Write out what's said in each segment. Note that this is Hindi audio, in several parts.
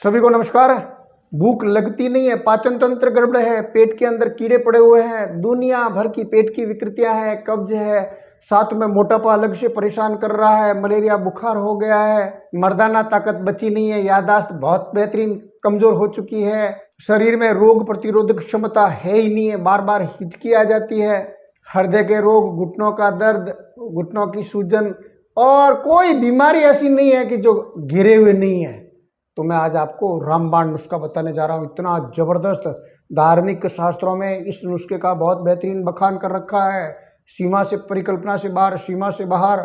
सभी को नमस्कार। भूख लगती नहीं है, पाचन तंत्र गड़बड़ है, पेट के अंदर कीड़े पड़े हुए हैं, दुनिया भर की पेट की विकृतियां हैं, कब्ज है, साथ में मोटापा अलग से परेशान कर रहा है, मलेरिया बुखार हो गया है, मर्दाना ताकत बची नहीं है, याददाश्त बहुत बेहतरीन कमजोर हो चुकी है, शरीर में रोग प्रतिरोधक क्षमता है ही नहीं है, बार बार हिचकी आ जाती है, हृदय के रोग, घुटनों का दर्द, घुटनों की सूजन और कोई बीमारी ऐसी नहीं है कि जो घिरे हुए नहीं है। तो मैं आज आपको रामबाण नुस्खा बताने जा रहा हूँ। इतना जबरदस्त, धार्मिक शास्त्रों में इस नुस्खे का बहुत बेहतरीन बखान कर रखा है। सीमा से परिकल्पना से बाहर, सीमा से बाहर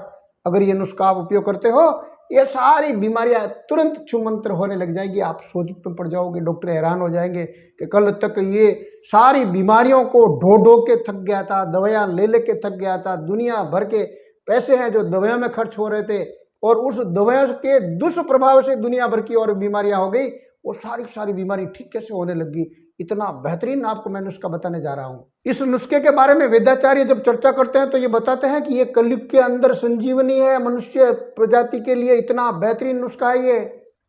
अगर ये नुस्खा आप उपयोग करते हो, ये सारी बीमारियां तुरंत छूमंतर होने लग जाएगी। आप सोच पे पड़ जाओगे, डॉक्टर हैरान हो जाएंगे कि कल तक ये सारी बीमारियों को ढो ढो के थक गया था, दवाइयां ले लेके थक गया था, दुनिया भर के पैसे हैं जो दवाइयों में खर्च हो रहे थे और उस दवाइयों के दुष्प्रभाव से दुनिया भर की और बीमारियां हो गई, वो सारी बीमारी ठीक कैसे होने लगी। इतना बेहतरीन आपको मैं नुस्खा बताने जा रहा हूँ। इस नुस्खे के बारे में वेदाचार्य जब चर्चा करते हैं तो ये बताते हैं कि ये कलयुग के अंदर संजीवनी है मनुष्य प्रजाति के लिए। इतना बेहतरीन नुस्खा है ये।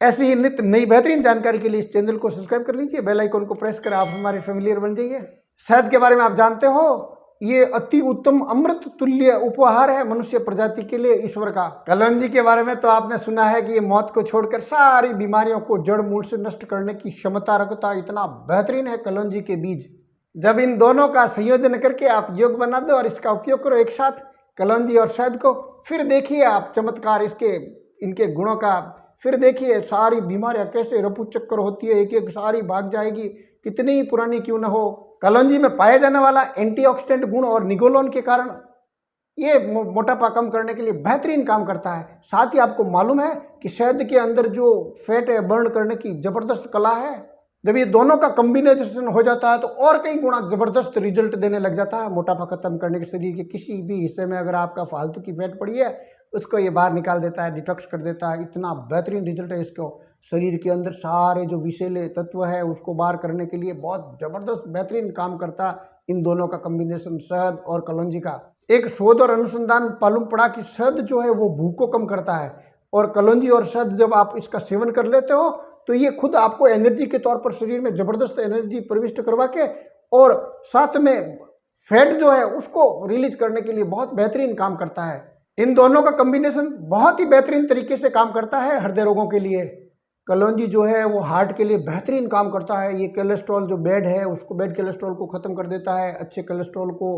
ऐसी ही नित्य नई बेहतरीन जानकारी के लिए इस चैनल को सब्सक्राइब कर लीजिए, बेल आइकन को प्रेस कर आप हमारे फेमिलियर बन जाइए। शहद के बारे में आप जानते हो, ये अति उत्तम अमृत तुल्य उपहार है मनुष्य प्रजाति के लिए ईश्वर का। कलौंजी के बारे में तो आपने सुना है कि ये मौत को छोड़कर सारी बीमारियों को जड़ मूल से नष्ट करने की क्षमता रखता है। इतना बेहतरीन है कलौंजी के बीज। जब इन दोनों का संयोजन करके आप योग बना दो और इसका उपयोग करो एक साथ, कलौंजी और शहद को, फिर देखिए आप चमत्कार इसके इनके गुणों का। फिर देखिए सारी बीमारियां कैसे रफू चक्कर होती है, एक एक सारी भाग जाएगी, कितनी ही पुरानी क्यों न हो। कलौंजी में पाया जाने वाला एंटीऑक्सीडेंट गुण और निगोलोन के कारण ये मोटापा कम करने के लिए बेहतरीन काम करता है। साथ ही आपको मालूम है कि शहद के अंदर जो फैट है बर्न करने की जबरदस्त कला है। जब ये दोनों का कॉम्बिनेशन हो जाता है तो और कई गुना जबरदस्त रिजल्ट देने लग जाता है। मोटापा खत्म करने के, शरीर के किसी भी हिस्से में अगर आपका फालतू की फैट पड़ी है उसको ये बाहर निकाल देता है, डिटॉक्स कर देता है। इतना बेहतरीन रिजल्ट है इसको। शरीर के अंदर सारे जो विषैले तत्व है उसको बाहर करने के लिए बहुत जबरदस्त बेहतरीन काम करता इन दोनों का कॉम्बिनेशन, शहद और कलौंजी का। एक शोध और अनुसंधान मालूम पड़ा कि शहद जो है वो भूख को कम करता है और कलौंजी और शहद जब आप इसका सेवन कर लेते हो तो ये खुद आपको एनर्जी के तौर पर शरीर में जबरदस्त एनर्जी प्रविष्ट करवा के और साथ में फैट जो है उसको रिलीज करने के लिए बहुत बेहतरीन काम करता है। इन दोनों का कॉम्बिनेशन बहुत ही बेहतरीन तरीके से काम करता है हृदय रोगों के लिए। कलौंजी जो है वो हार्ट के लिए बेहतरीन काम करता है। ये कोलेस्ट्रॉल जो बैड है उसको, बैड कोलेस्ट्रॉल को खत्म कर देता है, अच्छे कोलेस्ट्रॉल को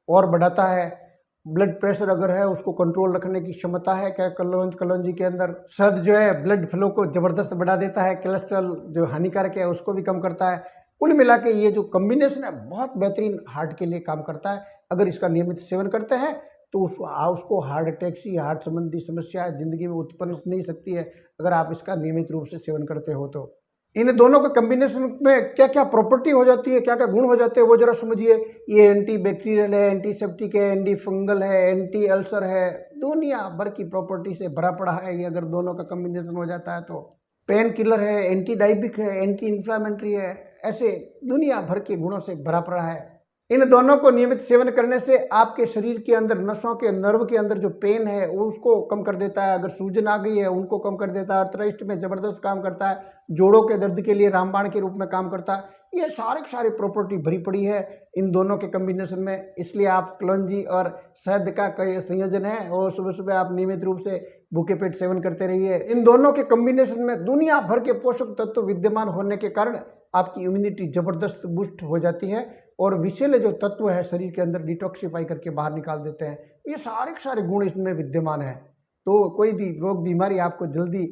और बढ़ाता है। ब्लड प्रेशर अगर है उसको कंट्रोल रखने की क्षमता है क्या कलौंजी के अंदर। शहद जो है ब्लड फ्लो को जबरदस्त बढ़ा देता है, कोलेस्ट्रॉल जो हानिकारक है उसको भी कम करता है। कुल मिला के ये जो कॉम्बिनेशन है बहुत बेहतरीन हार्ट के लिए काम करता है। अगर इसका नियमित सेवन करते हैं तो उसको हार्ट अटैक सी, हार्ट संबंधी समस्या जिंदगी में उत्पन्न नहीं सकती है अगर आप इसका नियमित रूप से सेवन करते हो तो। इन दोनों के कॉम्बिनेशन में क्या क्या प्रॉपर्टी हो जाती है, क्या क्या गुण हो जाते हैं वो जरा समझिए। ये एंटी बैक्टीरियल है, एंटीसेप्टिक है, एंटी फंगल है, एंटी अल्सर है, दुनिया भर की प्रॉपर्टी से भरा पड़ा है ये। अगर दोनों का कॉम्बिनेशन हो जाता है तो पेन किलर है, एंटी डायबिक है, एंटी इन्फ्लामेटरी है, ऐसे दुनिया भर के गुणों से भरा पड़ा है। इन दोनों को नियमित सेवन करने से आपके शरीर के अंदर नसों के नर्व के अंदर जो पेन है उसको कम कर देता है। अगर सूजन आ गई है उनको कम कर देता है। अर्थराइट में जबरदस्त काम करता है। जोड़ों के दर्द के लिए रामबाण के रूप में काम करता है। ये सारी प्रॉपर्टी भरी पड़ी है इन दोनों के कॉम्बिनेशन में। इसलिए आप कलौंजी और शहद का कई संयोजन है और सुबह सुबह आप नियमित रूप से भूखे पेट सेवन करते रहिए। इन दोनों के कॉम्बिनेशन में दुनिया भर के पोषक तत्व विद्यमान होने के कारण आपकी इम्यूनिटी जबरदस्त बूस्ट हो जाती है और विषैले जो तत्व है शरीर के अंदर डिटॉक्सिफाई करके बाहर निकाल देते हैं। ये सारे गुण इसमें विद्यमान है। तो कोई भी रोग बीमारी आपको जल्दी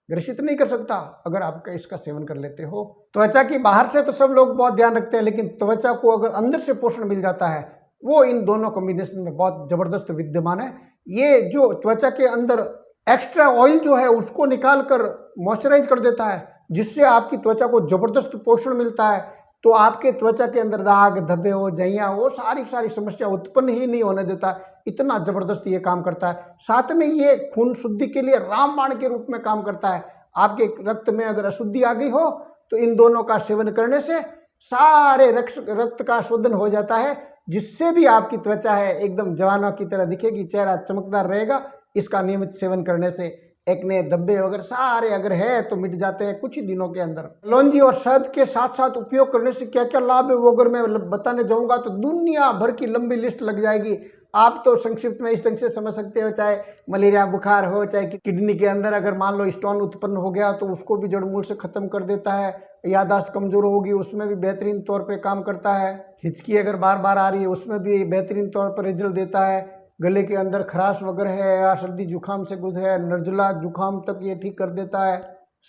ग्रसित नहीं कर सकता अगर आपका इसका सेवन कर लेते हो। त्वचा की बाहर से तो सब लोग बहुत ध्यान रखते हैं, लेकिन त्वचा को अगर अंदर से पोषण मिल जाता है वो इन दोनों कॉम्बिनेशन में बहुत जबरदस्त विद्यमान है। ये जो त्वचा के अंदर एक्स्ट्रा ऑयल जो है उसको निकाल कर मॉइस्चराइज कर देता है, जिससे आपकी त्वचा को जबरदस्त पोषण मिलता है। तो आपके त्वचा के अंदर दाग धब्बे हो, जइयां हो, सारी समस्या उत्पन्न ही नहीं होने देता। इतना जबरदस्त ये काम करता है। साथ में ये खून शुद्धि के लिए रामबाण के रूप में काम करता है। आपके रक्त में अगर अशुद्धि आ गई हो तो इन दोनों का सेवन करने से सारे रक्त का शोधन हो जाता है, जिससे भी आपकी त्वचा है एकदम जवानों की तरह दिखेगी, चेहरा चमकदार रहेगा इसका नियमित सेवन करने से। एक्ने, धब्बे वगैरह सारे अगर है तो मिट जाते हैं कुछ ही दिनों के अंदर। कलौंजी और शहद के साथ साथ उपयोग करने से क्या क्या लाभ है वो अगर मैं बताने जाऊंगा तो दुनिया भर की लंबी लिस्ट लग जाएगी। आप तो संक्षिप्त में इस ढंग से समझ सकते हो, चाहे मलेरिया बुखार हो, चाहे किडनी के अंदर अगर मान लो स्टोन उत्पन्न हो गया तो उसको भी जड़ मूल से खत्म कर देता है। याददाश्त कमजोर होगी उसमें भी बेहतरीन तौर पे काम करता है। हिचकी अगर बार बार आ रही है उसमें भी बेहतरीन तौर पर रिजल्ट देता है। गले के अंदर खराश वगैरह है या सर्दी जुकाम से गुजर है, नजला जुकाम तक ये ठीक कर देता है।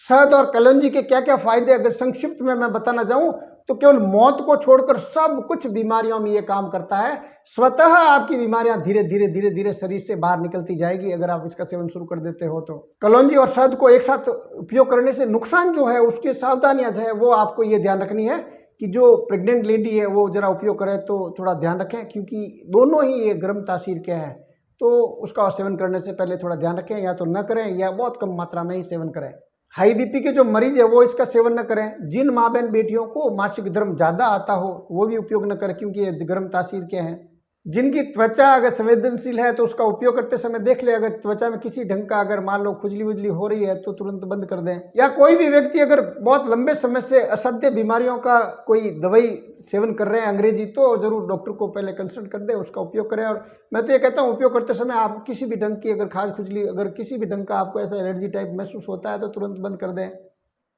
शहद और कलौंजी के क्या क्या फायदे अगर संक्षिप्त में मैं बताना चाहूँ तो केवल मौत को छोड़कर सब कुछ बीमारियों में ये काम करता है। स्वतः आपकी बीमारियां धीरे धीरे धीरे धीरे शरीर से बाहर निकलती जाएगी अगर आप इसका सेवन शुरू कर देते हो तो। कलौंजी और शहद को एक साथ उपयोग करने से नुकसान जो है उसकी सावधानियां जो है वो आपको ये ध्यान रखनी है कि जो प्रेग्नेंट लेडी है वो जरा उपयोग करे तो थोड़ा ध्यान रखें, क्योंकि दोनों ही ये गर्म तासीर के हैं। तो उसका सेवन करने से पहले थोड़ा ध्यान रखें, या तो न करें या बहुत कम मात्रा में ही सेवन करें। हाई बीपी के जो मरीज है वो इसका सेवन न करें। जिन माँ बहन बेटियों को मासिक धर्म ज़्यादा आता हो वो भी उपयोग न करें, क्योंकि ये गर्म तासीर के हैं। जिनकी त्वचा अगर संवेदनशील है तो उसका उपयोग करते समय देख ले, अगर त्वचा में किसी ढंग का अगर मान लो खुजली वुजली हो रही है तो तुरंत बंद कर दें। या कोई भी व्यक्ति अगर बहुत लंबे समय से असाध्य बीमारियों का कोई दवाई सेवन कर रहे हैं अंग्रेजी, तो जरूर डॉक्टर को पहले कंसल्ट कर दें, उसका उपयोग करें। और मैं तो ये कहता हूँ उपयोग करते समय आप किसी भी ढंग की अगर खाज खुजली, अगर किसी भी ढंग का आपको ऐसा एलर्जी टाइप महसूस होता है तो तुरंत बंद कर दें।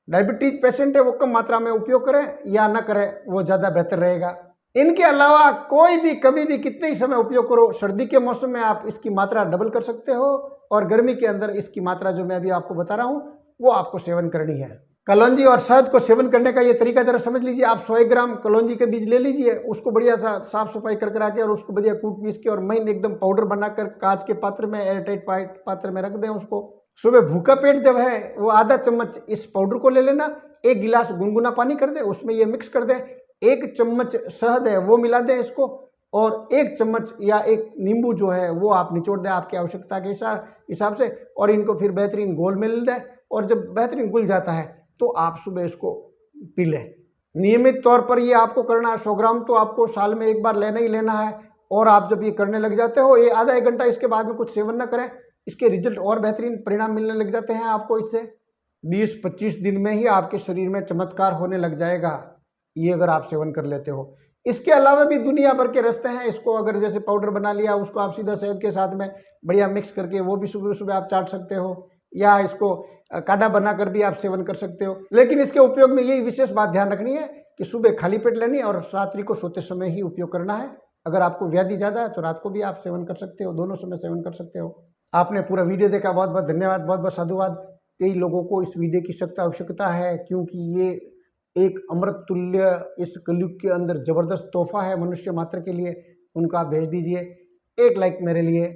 डायबिटीज पेशेंट है वो कम मात्रा में उपयोग करें या ना करें, वो ज़्यादा बेहतर रहेगा। इनके अलावा कोई भी कभी भी कितने ही समय उपयोग करो, सर्दी के मौसम में आप इसकी मात्रा डबल कर सकते हो और गर्मी के अंदर इसकी मात्रा जो मैं अभी आपको बता रहा हूँ वो आपको सेवन करनी है। कलौंजी और शहद को सेवन करने का ये तरीका जरा समझ लीजिए। आप 100 ग्राम कलौंजी के बीज ले लीजिए, उसको बढ़िया सा साफ सफाई कर आके और उसको बढ़िया कूट पीस के और महीन एकदम पाउडर बनाकर कांच के पात्र में, एयरटाइट पात्र में रख दें उसको। सुबह भूखा पेट जब है वो आधा चम्मच इस पाउडर को ले लेना, 1 गिलास गुनगुना पानी कर दे, उसमें ये मिक्स कर दें, 1 चम्मच शहद है वो मिला दें इसको, और 1 चम्मच या 1 नींबू जो है वो आप निचोड़ दें आपकी आवश्यकता के हिसाब से, और इनको फिर बेहतरीन घोल में मिल दें। और जब बेहतरीन घुल जाता है तो आप सुबह इसको पी लें। नियमित तौर पर ये आपको करना है। 100 ग्राम तो आपको साल में एक बार लेना ही लेना है। और आप जब ये करने लग जाते हो, ये आधा 1 घंटा इसके बाद में कुछ सेवन ना करें, इसके रिजल्ट और बेहतरीन परिणाम मिलने लग जाते हैं आपको। इससे 20-25 दिन में ही आपके शरीर में चमत्कार होने लग जाएगा, ये अगर आप सेवन कर लेते हो। इसके अलावा भी दुनिया भर के रास्ते हैं। इसको अगर जैसे पाउडर बना लिया, उसको आप सीधा शहद के साथ में बढ़िया मिक्स करके वो भी सुबह सुबह आप चाट सकते हो, या इसको काढ़ा बनाकर भी आप सेवन कर सकते हो। लेकिन इसके उपयोग में यही विशेष बात ध्यान रखनी है कि सुबह खाली पेट लेनी और रात्रि को सोते समय ही उपयोग करना है। अगर आपको व्याधि ज़्यादा है तो रात को भी आप सेवन कर सकते हो, दोनों समय सेवन कर सकते हो। आपने पूरा वीडियो देखा, बहुत बहुत धन्यवाद, बहुत बहुत साधुवाद। कई लोगों को इस वीडियो की सख्त आवश्यकता है, क्योंकि ये एक अमृत तुल्य इस कलयुग के अंदर जबरदस्त तोहफा है मनुष्य मात्र के लिए। उनका भेज दीजिए, एक लाइक मेरे लिए।